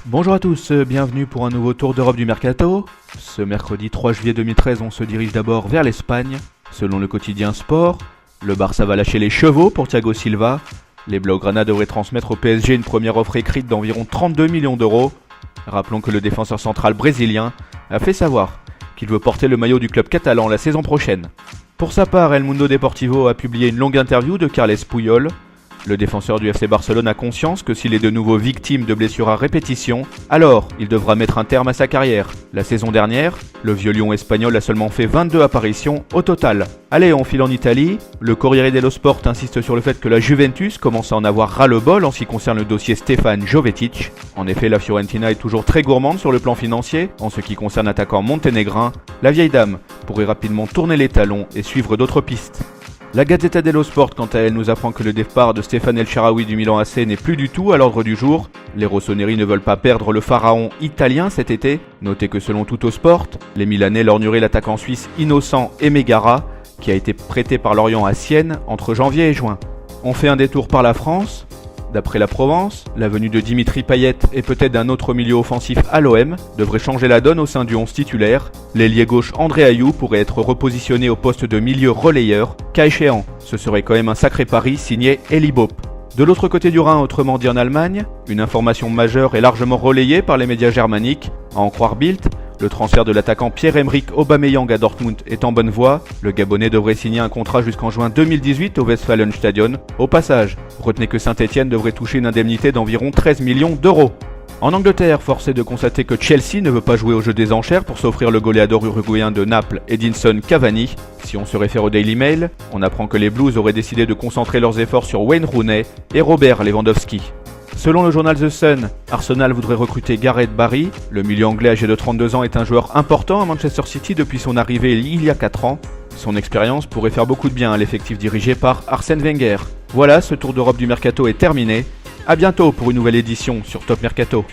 Bonjour à tous, bienvenue pour un nouveau tour d'Europe du Mercato. Ce mercredi 3 juillet 2013, on se dirige d'abord vers l'Espagne. Selon le quotidien Sport, le Barça va lâcher les chevaux pour Thiago Silva. Les Blaugrana devraient transmettre au PSG une première offre écrite d'environ 32 millions d'euros. Rappelons que le défenseur central brésilien a fait savoir qu'il veut porter le maillot du club catalan la saison prochaine. Pour sa part, El Mundo Deportivo a publié une longue interview de Carles Puyol. Le défenseur du FC Barcelone a conscience que s'il est de nouveau victime de blessures à répétition, alors il devra mettre un terme à sa carrière. La saison dernière, le vieux lion espagnol a seulement fait 22 apparitions au total. Allez, on file en Italie. Le Corriere dello Sport insiste sur le fait que la Juventus commence à en avoir ras-le-bol en ce qui concerne le dossier Stefan Jovetic. En effet, la Fiorentina est toujours très gourmande sur le plan financier. En ce qui concerne l'attaquant monténégrin, la vieille dame pourrait rapidement tourner les talons et suivre d'autres pistes. La Gazzetta dello Sport, quant à elle, nous apprend que le départ de Stéphane El Shaarawy du Milan AC n'est plus du tout à l'ordre du jour. Les rossoneri ne veulent pas perdre le pharaon italien cet été. Notez que selon Tuttosport, les Milanais lorgneraient l'attaquant suisse Innocent Emegara, qui a été prêté par Lorient à Sienne entre janvier et juin. On fait un détour par la France. D'après la Provence, la venue de Dimitri Payet et peut-être d'un autre milieu offensif à l'OM devrait changer la donne au sein du 11 titulaire. L'ailier gauche André Ayew pourrait être repositionné au poste de milieu relayeur, cas échéant. Ce serait quand même un sacré pari signé Eli Boep. De l'autre côté du Rhin, autrement dit en Allemagne, une information majeure est largement relayée par les médias germaniques. À en croire Bild, le transfert de l'attaquant Pierre-Emerick Aubameyang à Dortmund est en bonne voie. Le Gabonais devrait signer un contrat jusqu'en juin 2018 au Westfalenstadion. Au passage, retenez que Saint-Etienne devrait toucher une indemnité d'environ 13 millions d'euros. En Angleterre, force est de constater que Chelsea ne veut pas jouer au jeu des enchères pour s'offrir le goléador uruguayen de Naples, Edinson Cavani. Si on se réfère au Daily Mail, on apprend que les Blues auraient décidé de concentrer leurs efforts sur Wayne Rooney et Robert Lewandowski. Selon le journal The Sun, Arsenal voudrait recruter Gareth Barry. Le milieu anglais âgé de 32 ans est un joueur important à Manchester City depuis son arrivée il y a 4 ans. Son expérience pourrait faire beaucoup de bien à l'effectif dirigé par Arsène Wenger. Voilà, ce tour d'Europe du Mercato est terminé. A bientôt pour une nouvelle édition sur Top Mercato.